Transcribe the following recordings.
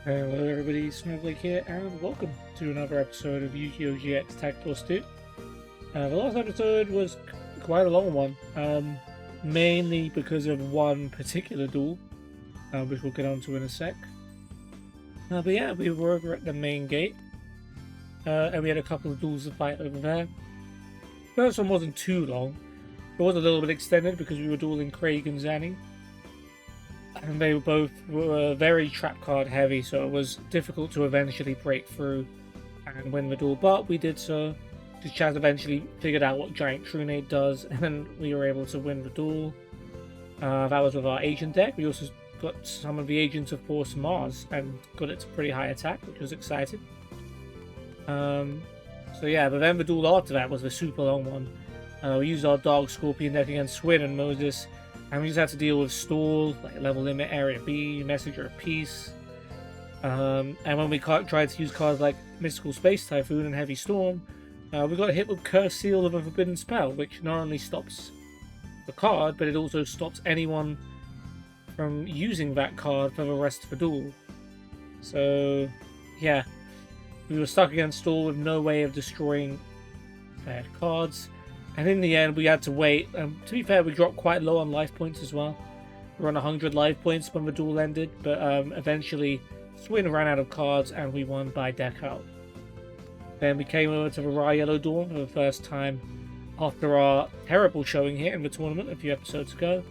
Hello everybody, Snowflake here, and welcome to another episode of Yu-Gi-Oh! GX Tag Force 2. The last episode was quite a long one, mainly because of one particular duel, which we'll get onto in a sec. But yeah, we were over at the main gate, and we had a couple of duels to fight over there. First one wasn't too long, it was a little bit extended because we were dueling Craig and Zanny. And they were very trap card heavy, so it was difficult to eventually break through and win the duel. But we did so. Chaz eventually figured out what Giant Trunade does, and then we were able to win the duel. That was with our agent deck. We also got some of the agents of Force Mars and got it to pretty high attack, which was exciting. So yeah, but then the duel after that was the super long one. We used our Dark Scorpion deck against Swin and Moses. And we just had to deal with stall, like level limit, area B, messenger of peace. And when we tried to use cards like Mystical Space Typhoon and Heavy Storm, we got hit with Curse Seal of a Forbidden Spell, which not only stops the card, but it also stops anyone from using that card for the rest of the duel. So, yeah, we were stuck against stall with no way of destroying bad cards. And in the end, we had to wait. To be fair, we dropped quite low on life points as well. We were on 100 life points when the duel ended, but eventually Swin ran out of cards and we won by deck out. Then we came over to the Raw Yellow Dawn for the first time after our terrible showing here in the tournament a few episodes ago.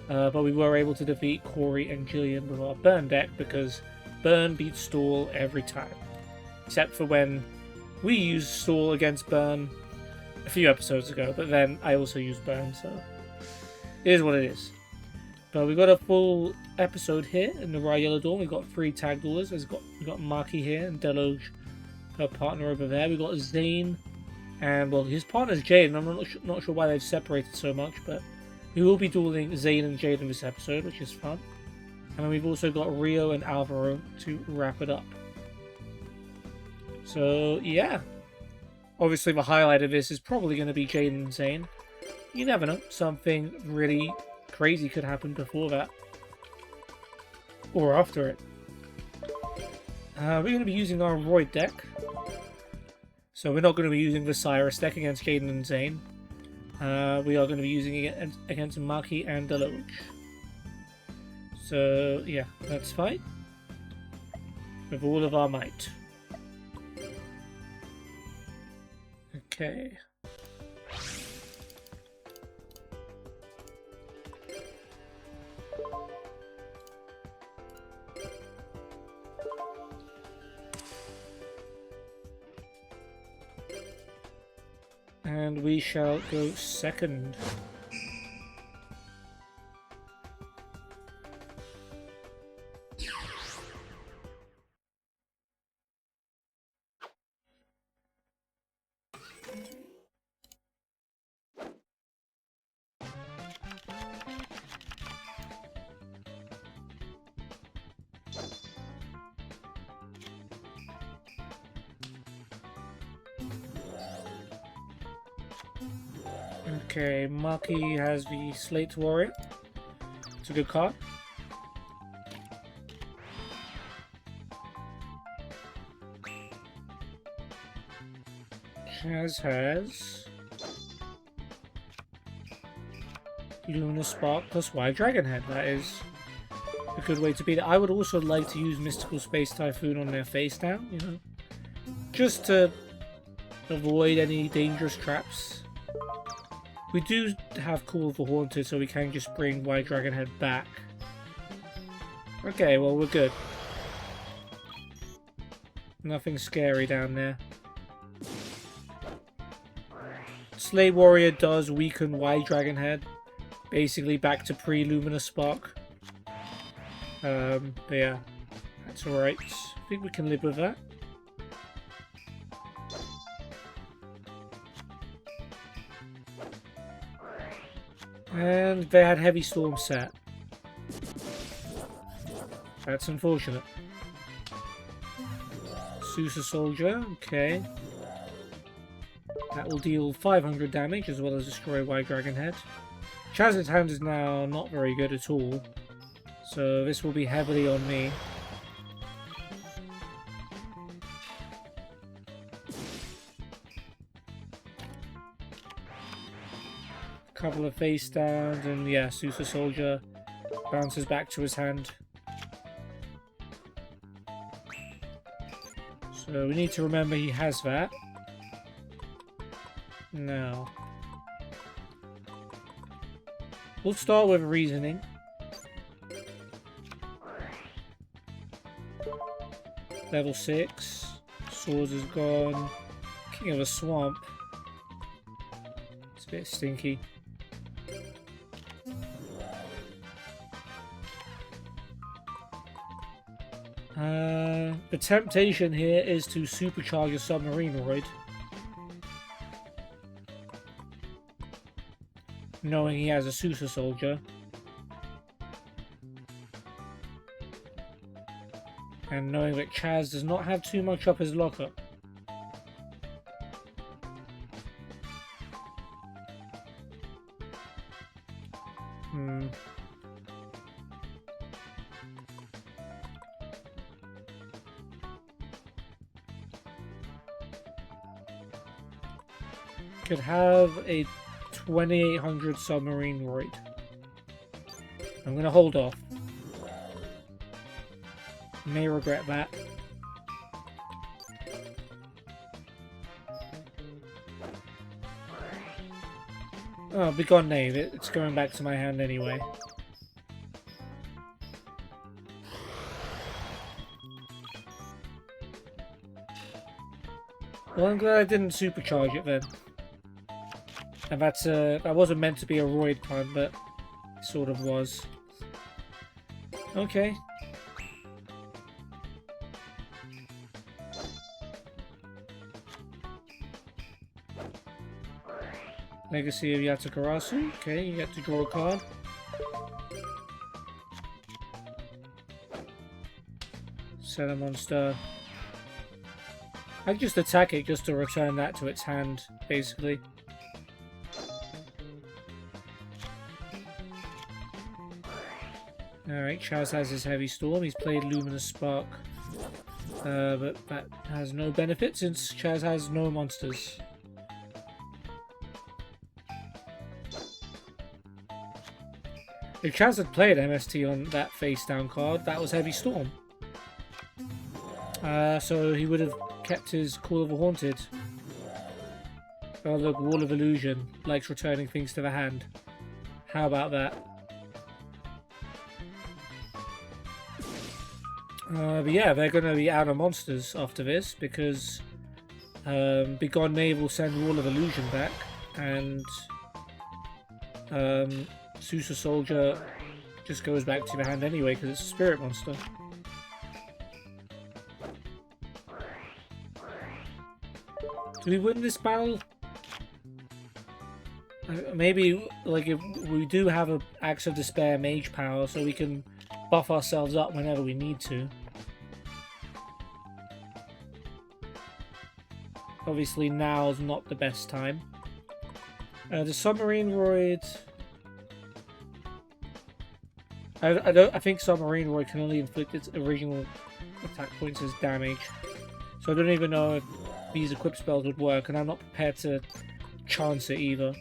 But we were able to defeat Corey and Jillian with our Burn deck because Burn beats Stall every time. Except for when we used Stall against Burn a few episodes ago, but then I also used Burn, so it is what it is. But we got a full episode here in the Raw Yellow Dawn. We got 3 tag duelers. We got Maki here and Deloge, her partner over there. We got Zane, and well, his partner's Jaden. I'm not sure why they've separated so much, but we will be dueling Zane and Jaden this episode, which is fun. And then we've also got Rio and Alvaro to wrap it up. So yeah. Obviously, the highlight of this is probably going to be Jaden and Zane. You never know. Something really crazy could happen before that. Or after it. We're going to be using our Roy deck. So we're not going to be using the Cyrus deck against Jaden and Zane. We are going to be using it against Maki and Deloge. So, yeah, let's fight. With all of our might. Okay. And we shall go second. Okay, Maki has the Slate Warrior. It's a good card. Chaz has Lunar Spark plus White Dragon Head. That is a good way to beat it. I would also like to use Mystical Space Typhoon on their face down, you know, just to avoid any dangerous traps. We do have Call of the Haunted, so we can just bring White Dragon Head back. Okay, well, we're good. Nothing scary down there. Slay Warrior does weaken White Dragon Head. Basically back to pre-Luminous Spark. But yeah, that's alright. I think we can live with that. And they had Heavy Storm set. That's unfortunate. Sousa Soldier, okay. That will deal 500 damage as well as destroy White Dragon Head. Chaz's hand is now not very good at all, so this will be heavily on me. couple of face downs, and yeah, Susa Soldier bounces back to his hand. So we need to remember he has that. Now, we'll start with reasoning. Level 6. Swords is gone. King of a Swamp. It's a bit stinky. The temptation here is to supercharge a Submarinoid, knowing he has a Susa Soldier. And knowing that Chaz does not have too much up his locker. Could have a 2800 Submarinoid. I'm gonna hold off. May regret that. Oh, begone knave. It's going back to my hand anyway. Well, I'm glad I didn't supercharge it then. And that wasn't meant to be a roid pun, but it sort of was. Okay. Legacy of Yatakarasu. Okay, you get to draw a card. Set a monster. I can just attack it just to return that to its hand, basically. Alright, Chaz has his Heavy Storm. He's played Luminous Spark. But that has no benefit since Chaz has no monsters. If Chaz had played MST on that face down card, that was Heavy Storm. So he would have kept his Call of the Haunted. Oh look, Wall of Illusion likes returning things to the hand. How about that? But yeah, they're going to be out of monsters after this because Begone Knave will send Wall of Illusion back, and Susa Soldier just goes back to the hand anyway because it's a spirit monster. Do we win this battle? Maybe, like, if we do have a Axe of Despair mage power, so we can buff ourselves up whenever we need to. Obviously, now's not the best time. The Submarinoid. I think Submarinoid can only inflict its original attack points as damage, so I don't even know if these equip spells would work, and I'm not prepared to chance it either.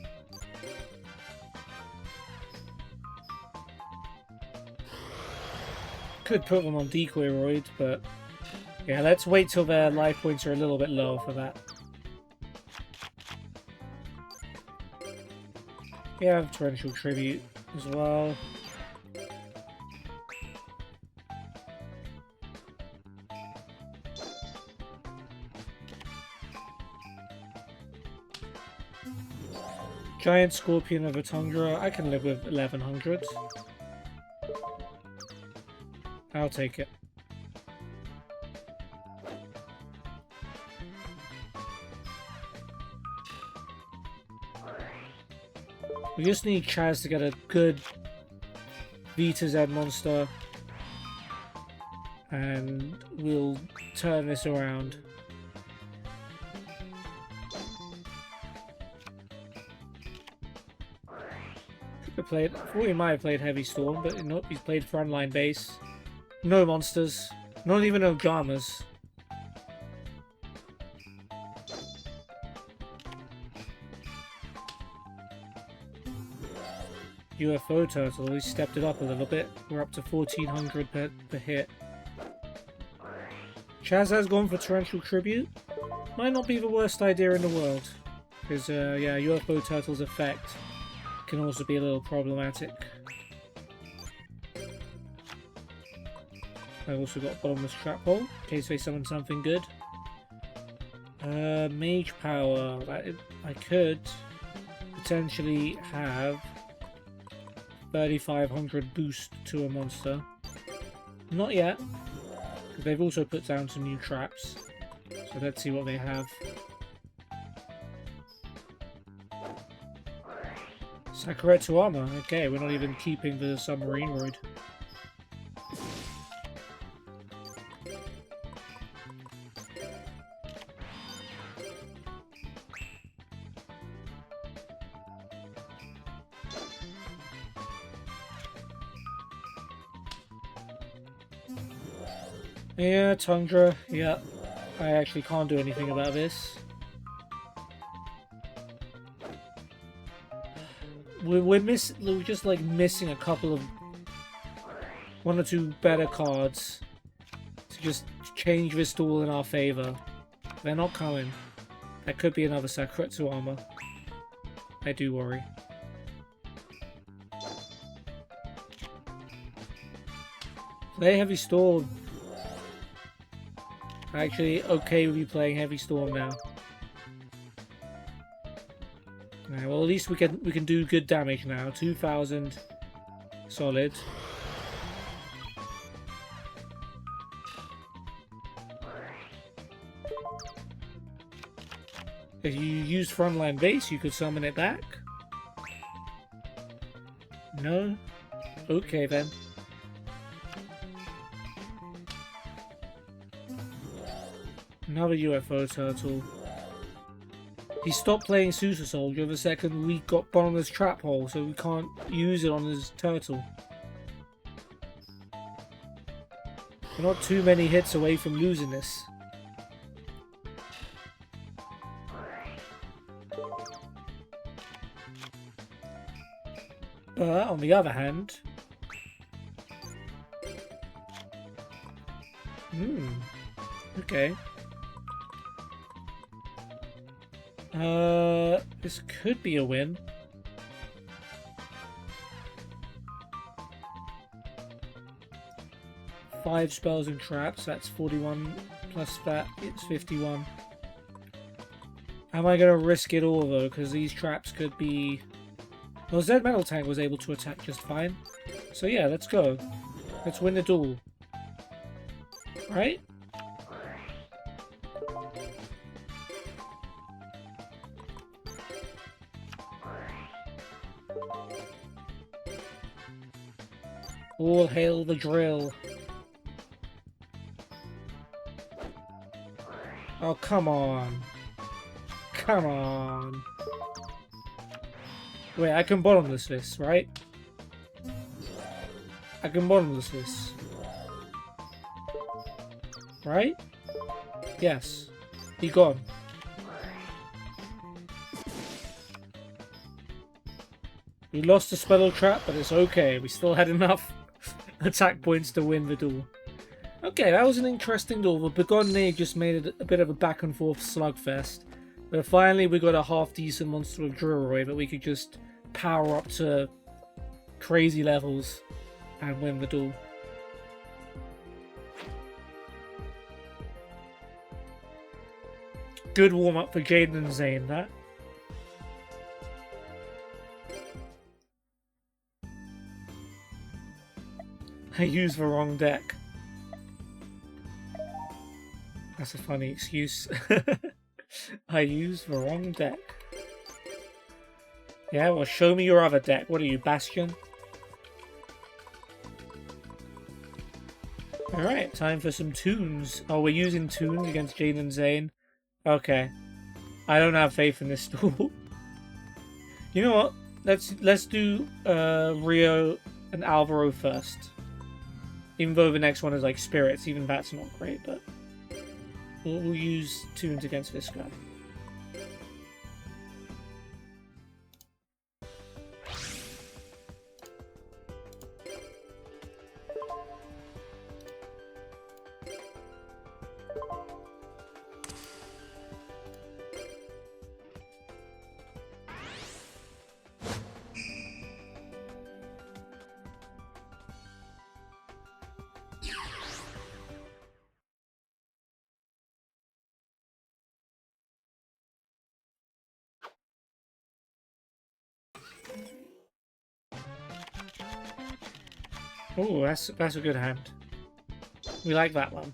Could put them on Decoyroid, but yeah, let's wait till their life points are a little bit lower for that. Yeah, Torrential Tribute as well. Giant Scorpion of a Tundra. I can live with 1100. I'll take it. We just need Chaz to get a good Vita Z monster, and we'll turn this around. I thought he might have played Heavy Storm, but nope, he's played Frontline Base. No monsters. Not even no Jamas. UFO turtle. We stepped it up a little bit. We're up to 1400 per hit. Chaz has gone for torrential tribute. Might not be the worst idea in the world. Because, yeah, UFO turtle's effect can also be a little problematic. I also got bottomless trap hole, in case they summon something good. Mage power. I could potentially have 3500 boost to a monster. Not yet, because they've also put down some new traps. So let's see what they have. Sakuretsu armor. Okay, we're not even keeping the submarine roid. Yeah, Tundra. Yeah, I actually can't do anything about this. We're just like missing a couple of one or two better cards to just change this duel in our favor. They're not coming. That could be another Sakuretsu armor. I do worry. Play Heavy Storm. Actually, okay with you playing Heavy Storm now. Right, well, at least we can do good damage now. 2000 solid. If you use frontline base, you could summon it back. No? Okay then. Another UFO turtle. He stopped playing Susa Soldier the second we got Bottomless Trap Hole, so we can't use it on his turtle. We're not too many hits away from losing this. But on the other hand... okay. This could be a win. Five spells and traps, that's 41 plus that, it's 51. Am I going to risk it all though, because these traps could be... Well, Zed Metal Tank was able to attack just fine. So yeah, let's go. Let's win the duel. Right? All hail the drill. Oh, come on. Come on. Wait, I can bottomless this, right? I can bottomless this. Right? Yes. Be gone. We lost the spell trap, but it's okay. We still had enough attack points to win the duel. Okay, that was an interesting duel. The Begone just made it a bit of a back and forth slugfest. But finally we got a half decent monster with Drillroy that we could just power up to crazy levels and win the duel. Good warm up for Jaden and Zane, that. I used the wrong deck. That's a funny excuse. I used the wrong deck. Yeah, well, show me your other deck. What are you, Bastion? Alright, time for some tunes. Oh, we're using tunes against Jane and Zane. Okay. I don't have faith in this duel. You know what? Let's do Rio and Alvaro first. Even though the next one is like spirits, even that's not great, but we'll use tunes against this guy. Oh, that's a good hand. We like that one.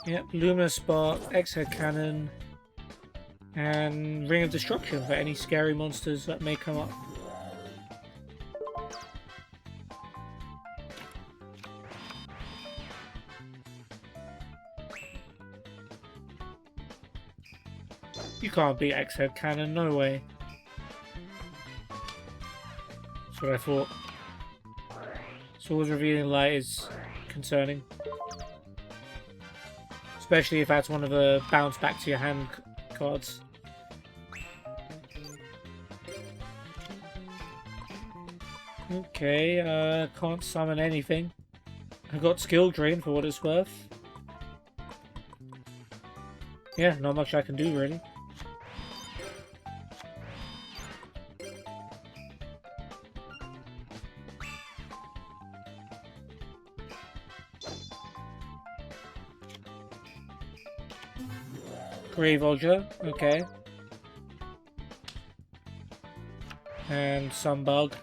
Yep, Luminous Spark, X-Head Cannon, and Ring of Destruction for any scary monsters that may come up. You can't beat X-Head Cannon, no way. That's what I thought. Swords Revealing Light is concerning. Especially if that's one of the bounce back to your hand cards. Okay, can't summon anything. I got Skill Drain for what it's worth. Yeah, not much I can do really. Grave Odger, okay. And Sunbug.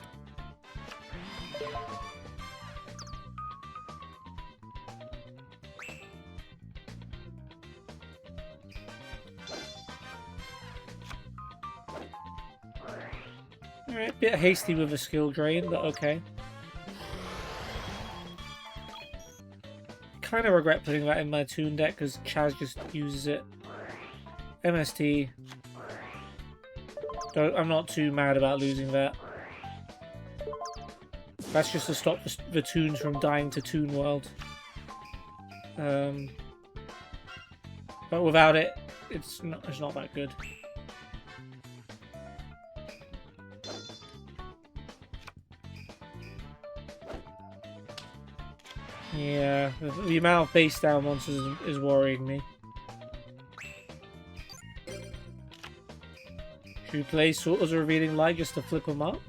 Alright, bit hasty with a skill drain, but okay. Kind of regret putting that in my Toon deck because Chaz just uses it. MST. I'm not too mad about losing that. That's just to stop the Toons from dying to Toon World. But without it, it's not that good. Yeah, the amount of base down monsters is worrying me. Should we play Swords of Revealing Light just to flip them up?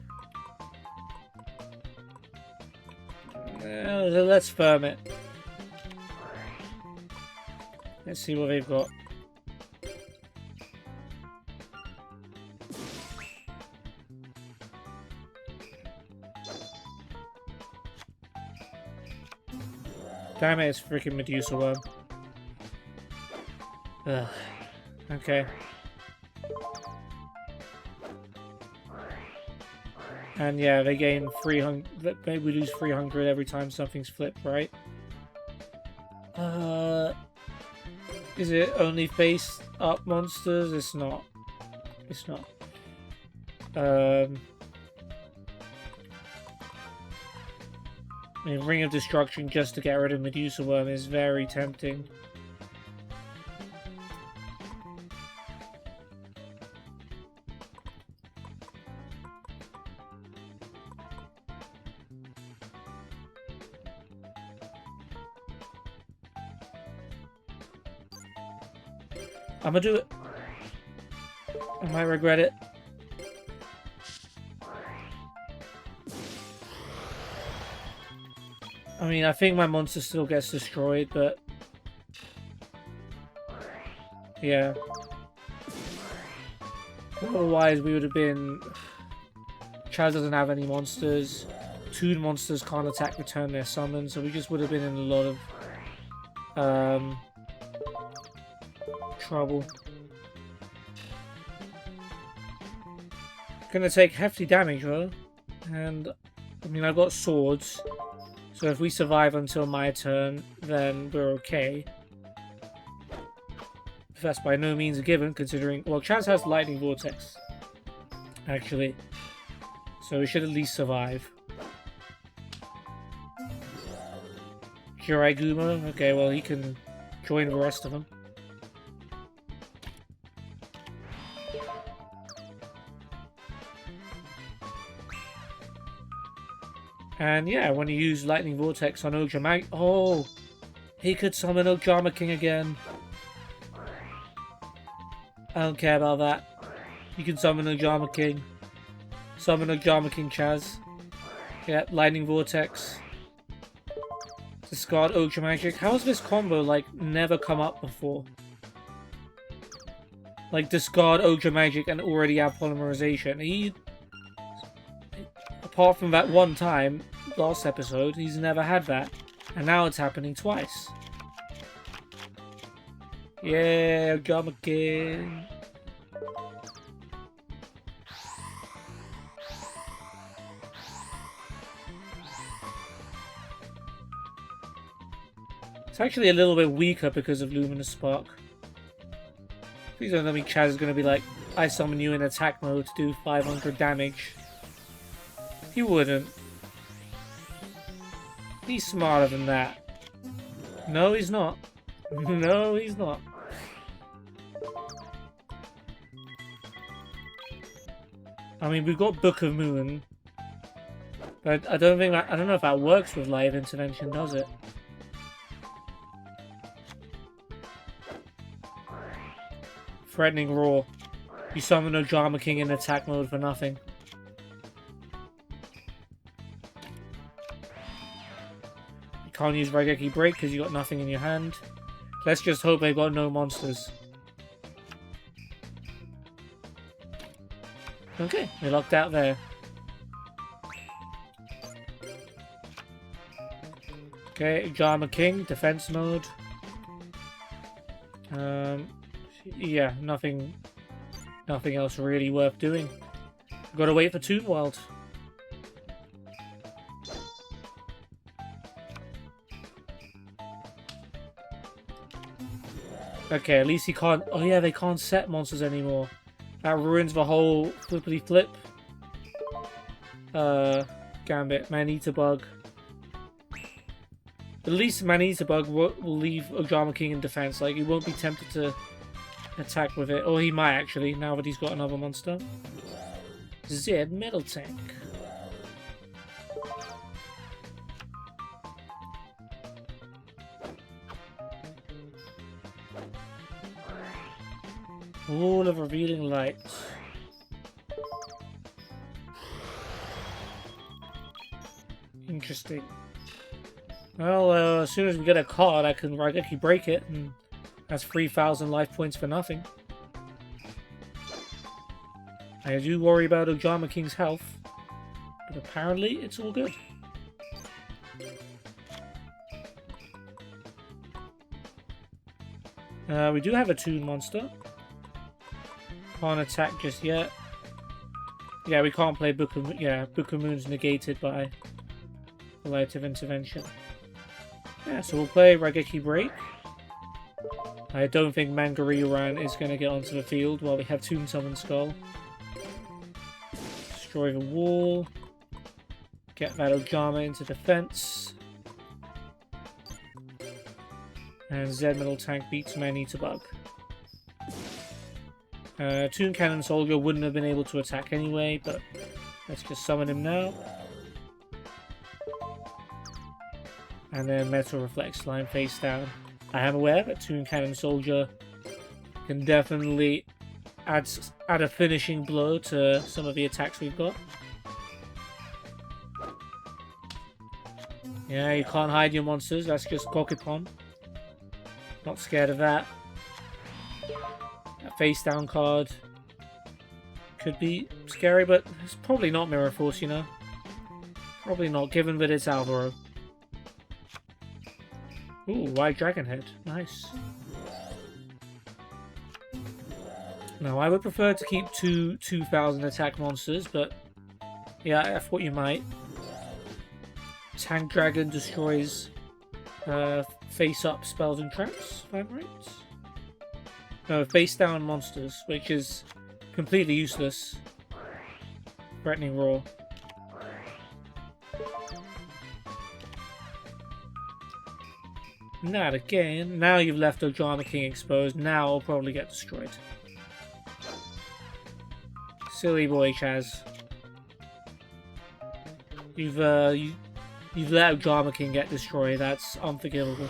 Let's firm it. Let's see what they've got. Damn it, it's freaking Medusa Worm. Ugh. Okay. And yeah, they gain 300. Maybe we lose 300 every time something's flipped, right? Is it only face up monsters? It's not. It's not. I mean, Ring of Destruction just to get rid of Medusa Worm is very tempting. I'm gonna do it. I might regret it. I mean, I think my monster still gets destroyed, but... yeah. Otherwise, we would have been... Chaz doesn't have any monsters. Toon monsters can't attack, return their summon, so we just would have been in a lot of... trouble. Gonna take hefty damage though, and I mean I've got swords, so if we survive until my turn, then we're okay. That's by no means a given, considering well, Chaz has Lightning Vortex, actually, so we should at least survive. Jiraiguma, okay, well he can join the rest of them. And yeah, when you use Lightning Vortex on Ojama... oh! He could summon Ojama King again. I don't care about that. You can summon Ojama King. Summon Ojama King Chaz. Yeah, Lightning Vortex. Discard Ultra Magic. How has this combo, like, never come up before? like discard Ultra Magic and already have Polymerization. He, apart from that one time last episode, he's never had that, and now it's happening twice. Yeah, Drama King. It's actually a little bit weaker because of Luminous Spark. Please don't tell me Chaz is going to be like, I summon you in attack mode to do 500 damage. He wouldn't. He's smarter than that. No, he's not. No, he's not. I mean, we've got Book of Moon. But I don't know if that works with live intervention, does it? Threatening Roar. You summon a Drama King in attack mode for nothing. You can't use Raigeki Break because you got nothing in your hand. Let's just hope they've got no monsters. Okay, we locked out there. Okay, Drama King, defense mode. Yeah, nothing else really worth doing. Gotta wait for Toon World. Okay, at least he can't... Oh yeah, they can't set monsters anymore. That ruins the whole flippity flip. Gambit, Man-Eater Bug. At least Man-Eater Bug will leave a Drama King in defense. Like, he won't be tempted to attack with it. Or he might actually, now that he's got another monster. Zed Metal Tank. All of Revealing Light. Interesting. Well, as soon as we get a card, I can Raigeki Break it, and that's 3,000 life points for nothing. I do worry about Ojama King's health, but apparently it's all good. We do have a Toon monster. Can't attack just yet. Yeah, we can't play Book of... Yeah, Book of Moon's negated by the Light of Intervention. Yeah, so we'll play Raigeki Break. I don't think Mangaryu-ran is going to get onto the field while we have Toon Summon Skull. Destroy the wall. Get that Ojama into defense. And Zed Metal Tank beats Man-Eater Bug. Toon Cannon Soldier wouldn't have been able to attack anyway, but let's just summon him now. And then Metal Reflect Slime face down. I am aware that Toon Cannon Soldier can definitely add a finishing blow to some of the attacks we've got. Yeah, you can't hide your monsters, that's just Gokipon. Not scared of that. That face down card could be scary, but it's probably not Mirror Force, you know? Probably not, given that it's Alvaro. Ooh, White Dragon Head. Nice. Now, I would prefer to keep 2,000 attack monsters, but yeah, I thought you might. Tank Dragon destroys face-up spells and traps, if I'm right. No, face-down monsters, which is completely useless. Threatening Roar. Not again. Now you've left Ojama King exposed. Now I'll probably get destroyed. Silly boy, Chaz. You've let Ojama King get destroyed. That's unforgivable.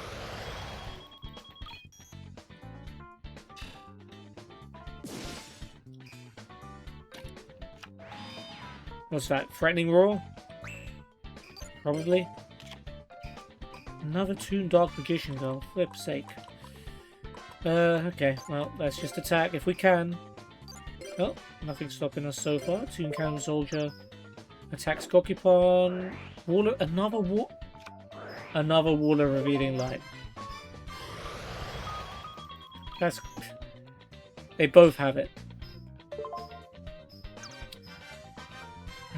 What's that? Threatening Roar? Probably. Another Toon Dark Magician Girl, flip's sake. Okay, well, let's just attack if we can. Oh, nothing's stopping us so far. Toon Cannon Soldier attacks Gokipon. Another wall of revealing light. That's... They both have it.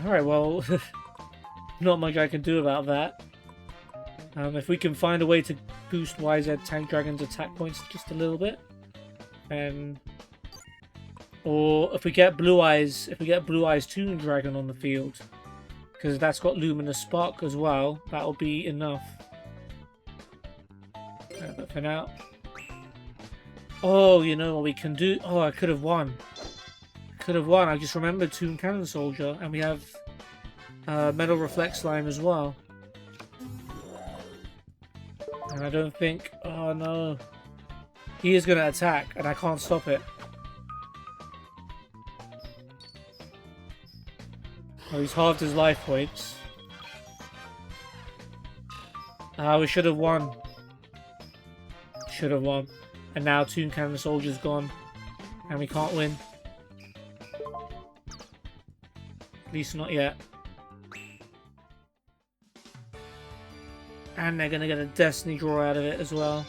Alright, well, not much I can do about that. If we can find a way to boost YZ Tank Dragon's attack points just a little bit, and or if we get Blue Eyes Toon Dragon on the field, because that's got Luminous Spark as well, that'll be enough. But for now, oh, you know what we can do? Oh, I could have won. I just remembered Toon Cannon Soldier, and we have Metal Reflect Slime as well. And I don't think... Oh no. He is going to attack, and I can't stop it. Oh, he's halved his life points. We should have won. Should have won. And now Toon Cannon Soldier's gone. And we can't win. At least not yet. And they're going to get a Destiny draw out of it as well.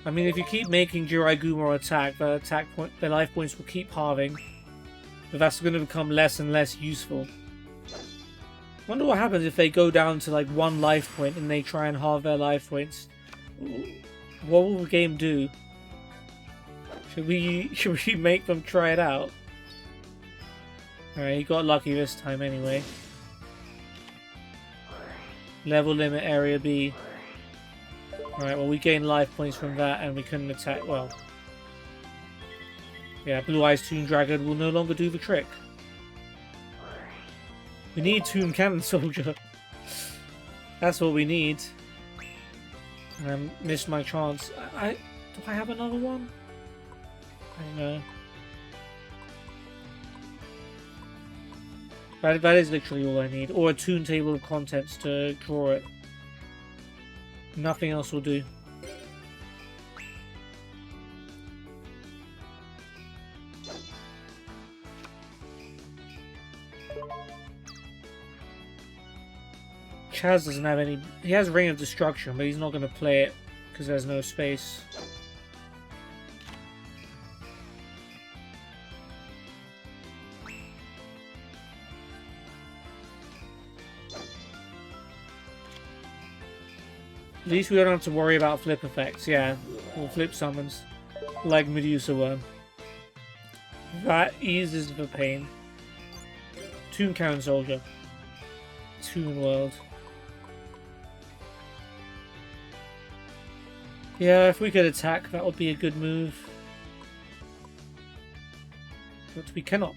I mean, if you keep making Jiraigumon attack, the life points will keep halving. But that's going to become less and less useful. I wonder what happens if they go down to like 1 life point and they try and halve their life points. What will the game do? Should we make them try it out? Alright, he got lucky this time anyway. Level limit area B. Alright, well we gained life points from that and we couldn't attack, well. Yeah, Blue Eyes Toon Dragon will no longer do the trick. We need Toon Cannon Soldier. That's what we need. And I missed my chance. Do I have another one? I don't know. That is literally all I need. Or a Toon Table of Contents to draw it. Nothing else will do. Chaz doesn't have any... He has Ring of Destruction, but he's not going to play it because there's no space. At least we don't have to worry about flip effects, yeah. Or flip summons. Like Medusa Worm. That eases the pain. Toon Cannon Soldier. Toon World. Yeah, if we could attack, that would be a good move. But we cannot.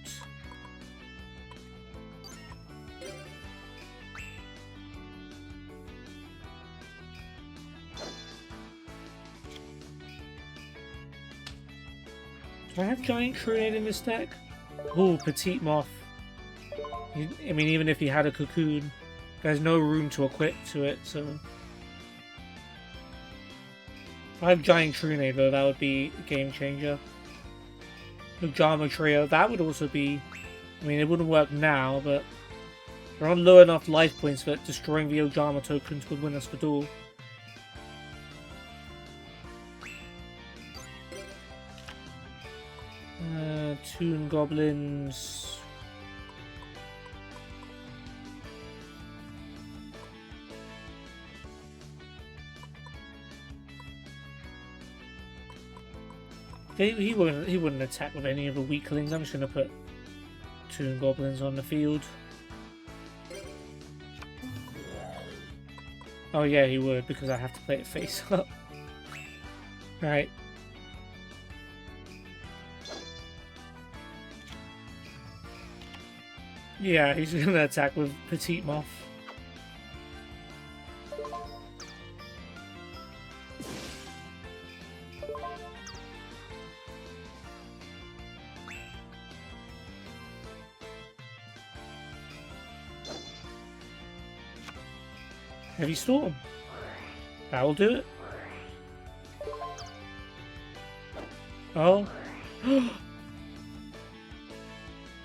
Do I have Giant Trunade in this deck? Oh, Petite Moth. I mean, even if he had a Cocoon, there's no room to equip to it, so... If I have Giant Trunade, though, that would be a game changer. Ujama Trio, that would also be... I mean, it wouldn't work now, but... We're on low enough life points that destroying the Ojama tokens would win us the duel. Toon Goblins... He wouldn't attack with any of the weaklings. I'm just going to put Toon Goblins on the field. Oh yeah, he would, because I have to play it face up. Right. Yeah, he's going to attack with Petite Moth. Heavy Storm. That will do it. Oh.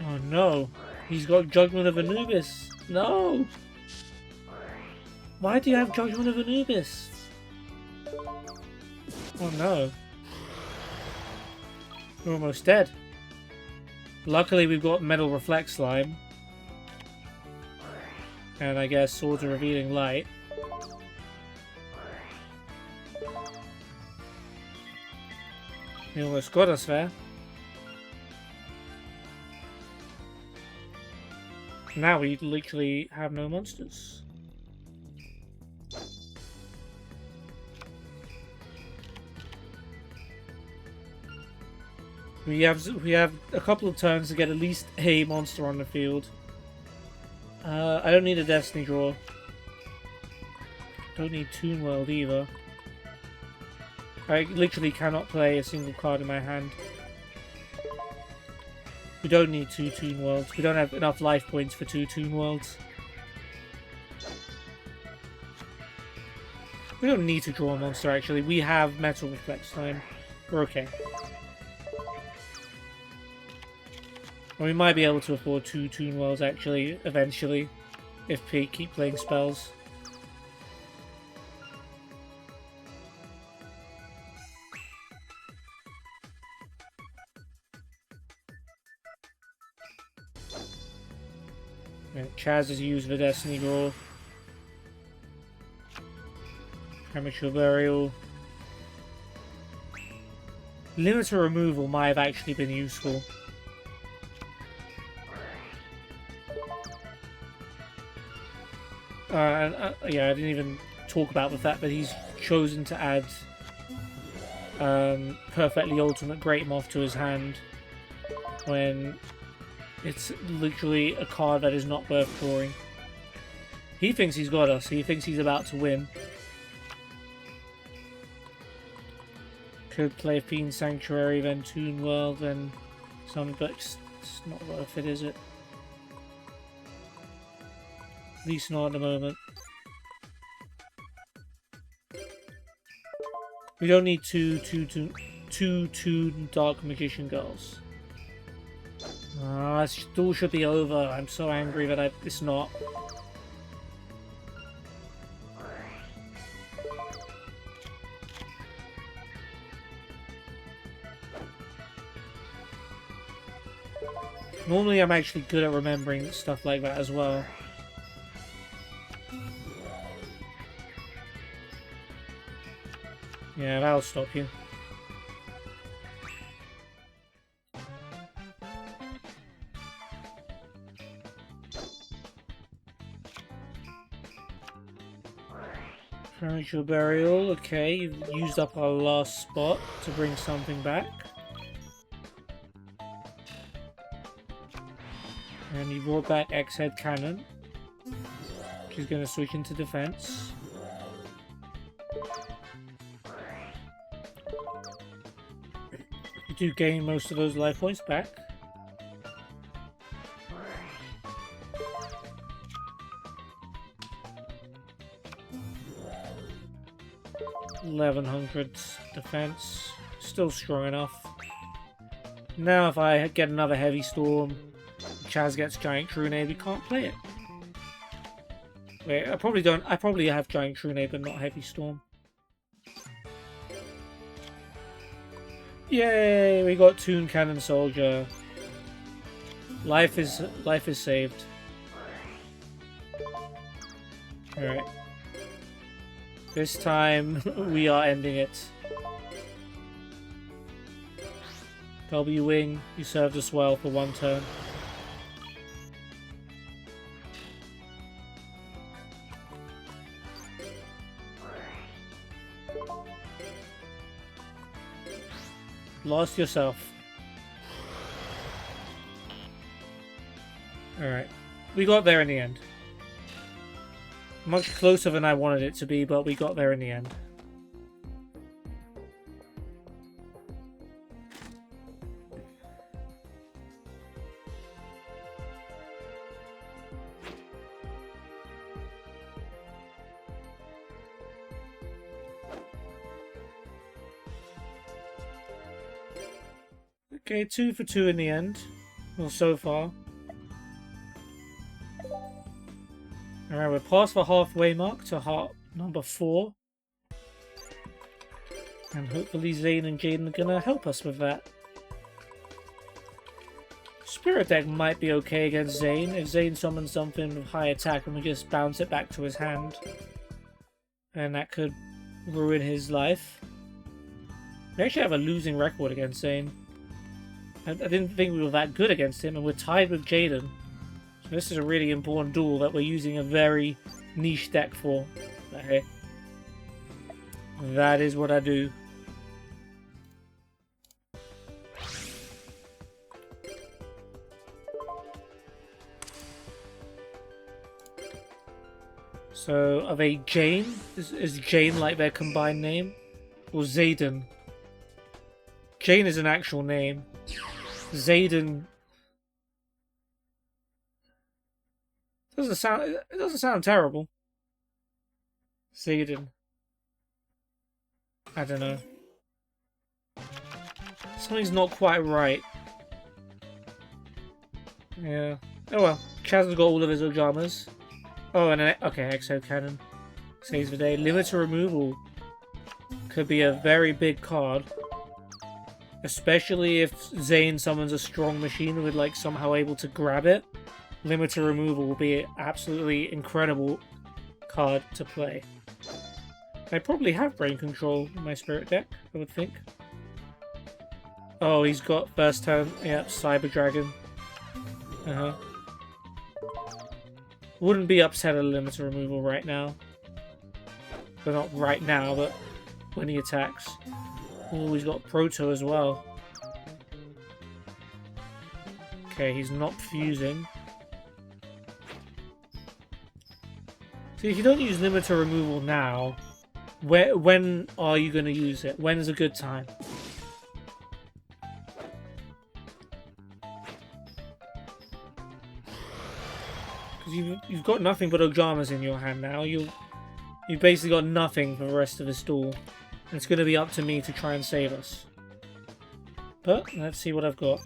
Oh no. He's got Judgment of Anubis. No. Why do you have Judgment of Anubis? Oh no. We're almost dead. Luckily we've got Metal Reflect Slime. And I guess Swords of Revealing Light. He almost got us there. Now we literally have no monsters. We have a couple of turns to get at least a monster on the field. I don't need a Destiny draw. Don't need Toon World either. I literally cannot play a single card in my hand. We don't need 2 Toon Worlds. We don't have enough life points for 2 Toon Worlds. We don't need to draw a monster actually. We have Metal Reflex Slime. We're okay. And we might be able to afford 2 Toon Worlds actually, eventually, if we keep playing spells. Yeah, Chaz has used the Destiny Draw. Premature Burial. Limiter Removal might have actually been useful. Yeah, I didn't even talk about the fact that he's chosen to add Perfectly Ultimate Great Moth to his hand when it's literally a card that is not worth drawing. He thinks he's got us. He thinks he's about to win. Could play Fiend Sanctuary, then Toon World, then something, but it's not worth it, is it? At least not at the moment. We don't need two Toon Dark Magician Girls. It still should be over. I'm so angry that it's not. Normally I'm actually good at remembering stuff like that as well. Yeah, that'll stop you. Premature Burial, okay, you've used up our last spot to bring something back. And you brought back X-Head Cannon, which is going to switch into defense. You do gain most of those life points back. $1100 defense, still strong enough. Now if I get another Heavy Storm, Chaz gets Giant Trune, we can't play it. Wait, I probably have Giant Trune, but not Heavy Storm. Yay, we got Toon Cannon Soldier. Life is saved. Alright. This time we are ending it. W Wing, you served us well for one turn. Lost yourself. Alright. We got there in the end. Much closer than I wanted it to be, but we got there in the end. Okay, 2 for 2 in the end. Well, so far. Alright, we're past the halfway mark to heart number 4. And hopefully Zane and Jaden are gonna help us with that. Spirit deck might be okay against Zane. If Zane summons something with high attack and we just bounce it back to his hand. And that could ruin his life. We actually have a losing record against Zane. I didn't think we were that good against him, and we're tied with Jaden. So this is a really important duel that we're using a very niche deck for. But hey, that is what I do. So, are they Jane? Is Jane like their combined name? Or Zaden? Jane is an actual name. Zaden it doesn't sound terrible. Zaden. I don't know. Something's not quite right. Yeah. Oh well. Chaz has got all of his Ojamas. Oh, and an Exo Cannon. Saves the day. Limiter removal could be a very big card. Especially if Zane summons a strong machine and we're like somehow able to grab it. Limiter removal will be an absolutely incredible card to play. I probably have brain control in my spirit deck, I would think. Oh, he's got first turn, yep, Cyber Dragon. Wouldn't be upset at limiter removal right now. But not right now, but when he attacks. Oh, he's got Proto as well. Okay, he's not fusing. See, if you don't use limiter removal now, when are you going to use it? When is a good time? Because you've got nothing but Ojamas in your hand now. You've basically got nothing for the rest of this duel. And it's going to be up to me to try and save us. But let's see what I've got.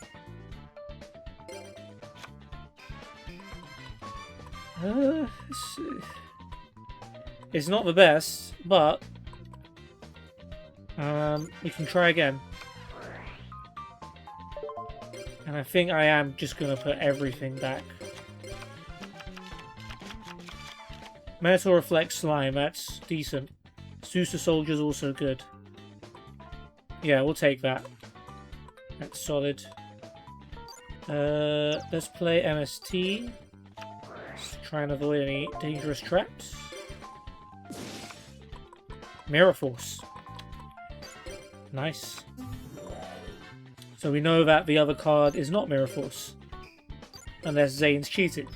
It's not the best, but we can try again. And I think I am just going to put everything back. Metal Reflect Slime, that's decent. Sousa Soldier's also good. Yeah, we'll take that. That's solid. Let's play MST. Let's try and avoid any dangerous traps. Mirror Force. Nice. So we know that the other card is not Mirror Force. Unless Zane's cheated.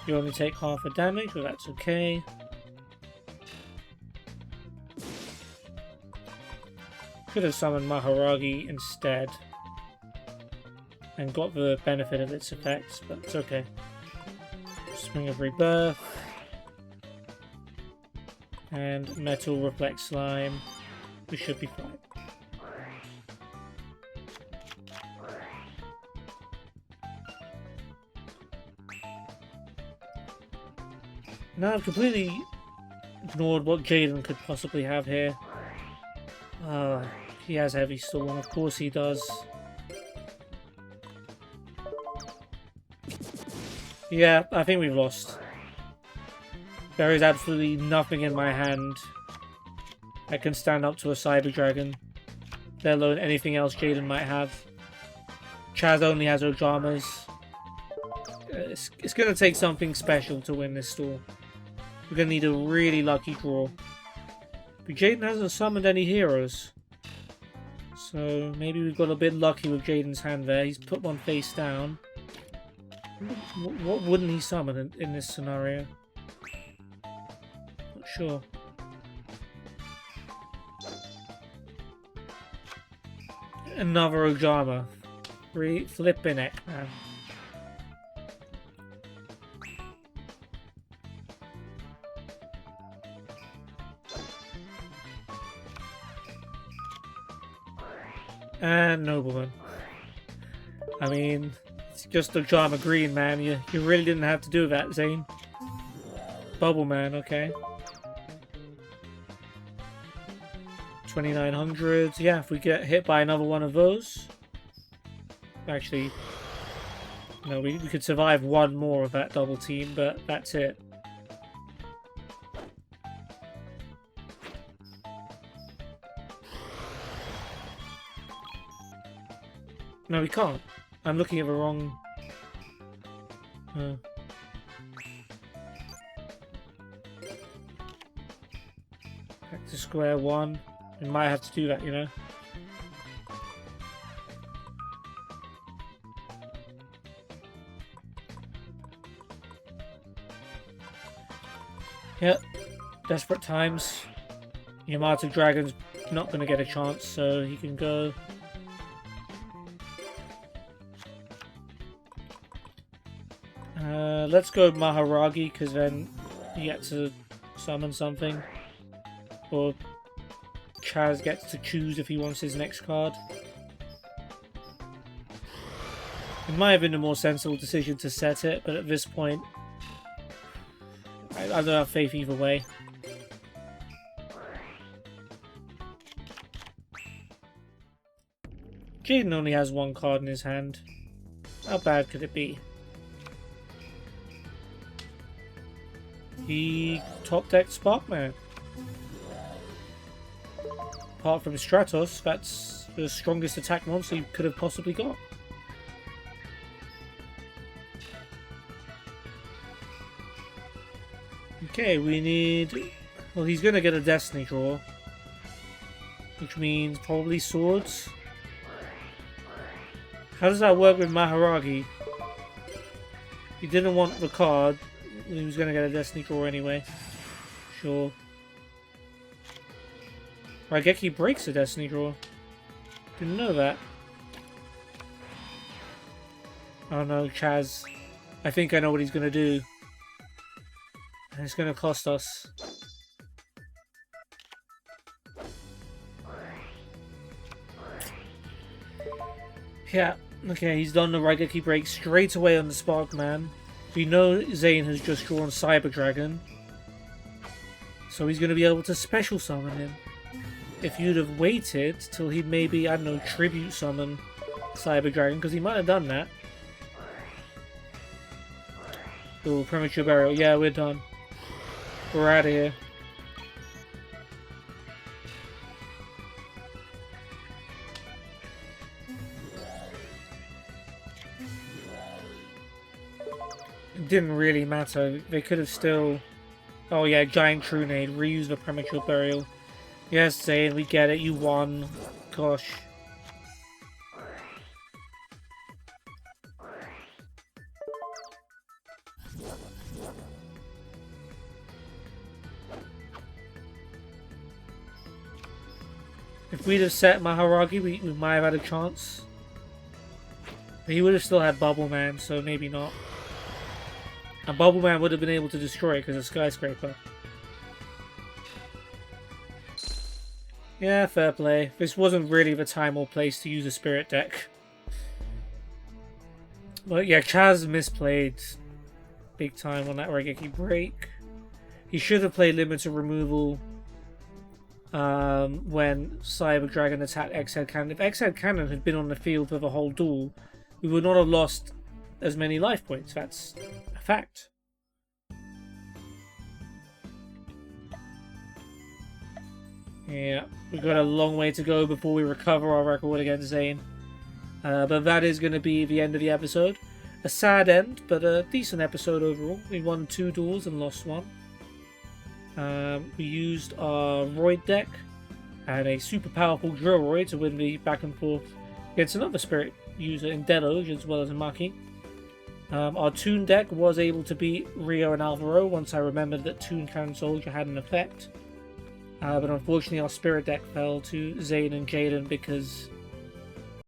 You only take half a damage, but that's okay. Could have summoned Maharagi instead. And got the benefit of its effects, but it's okay. Spring of Rebirth. And Metal Reflect Slime. We should be fine. Now I've completely ignored what Jaden could possibly have here. He has Heavy Storm, of course he does. Yeah, I think we've lost. There is absolutely nothing in my hand that can stand up to a Cyber Dragon, let alone anything else Jaden might have. Chaz only has Ojamas. It's going to take something special to win this duel. We're going to need a really lucky draw. But Jaden hasn't summoned any heroes. So maybe we've got a bit lucky with Jaden's hand there. He's put one face down. What wouldn't he summon in this scenario? Not sure. Another Ojama. Flipping it, man. And Nobleman. I mean, it's just a drama green, man. You really didn't have to do that, Zane. Bubble Man, okay. 2900. Yeah, if we get hit by another one of those. Actually, no, we could survive one more of that double team, but that's it. No, we can't. I'm looking at the wrong... Back to square one. We might have to do that, you know? Yep. Desperate times. Yamato Dragon's not going to get a chance, so he can go... let's go Maharagi, because then you get to summon something. Or Chaz gets to choose if he wants his next card. It might have been a more sensible decision to set it, but at this point, I don't have faith either way. Jaden only has one card in his hand. How bad could it be? He top-decked Sparkman. Apart from Stratos, that's the strongest attack monster you could have possibly got. Okay, we need... Well, he's going to get a Destiny draw. Which means probably swords. How does that work with Maharagi? He didn't want the card. He was going to get a Destiny draw anyway. Sure. Raigeki breaks a Destiny draw. Didn't know that. Oh no, Chaz. I think I know what he's going to do. And it's going to cost us. Yeah, okay, he's done the Raigeki break straight away on the Sparkman. We know Zane has just drawn Cyber Dragon. So he's going to be able to special summon him. If you'd have waited till he'd maybe, I don't know, tribute summon Cyber Dragon, because he might have done that. Oh, premature burial. Yeah, we're done. We're out of here. It didn't really matter. They could have still... Oh yeah, Giant Trunade. Reuse the premature burial. Yes, Zane, we get it. You won. Gosh. If we'd have set Maharagi, we might have had a chance. But he would have still had Bubble Man, so maybe not. And Bubble Man would have been able to destroy it because of Skyscraper. Yeah, fair play. This wasn't really the time or place to use a Spirit deck. But yeah, Chaz misplayed big time on that Raigeki break. He should have played Limited Removal when Cyber Dragon attacked X-Head Cannon. If X-Head Cannon had been on the field for the whole duel, we would not have lost as many life points. That's a fact. Yeah, we've got a long way to go before we recover our record against Zane. But that is going to be the end of the episode. A sad end, but a decent episode overall. We won 2 duels and lost 1. We used our Roid deck and a super powerful Drillroid to win the back and forth against another Spirit user in Deluge as well as in Maki. Our Toon deck was able to beat Rio and Alvaro once I remembered that Toon Cannon Soldier had an effect. But unfortunately our Spirit deck fell to Zane and Jaden because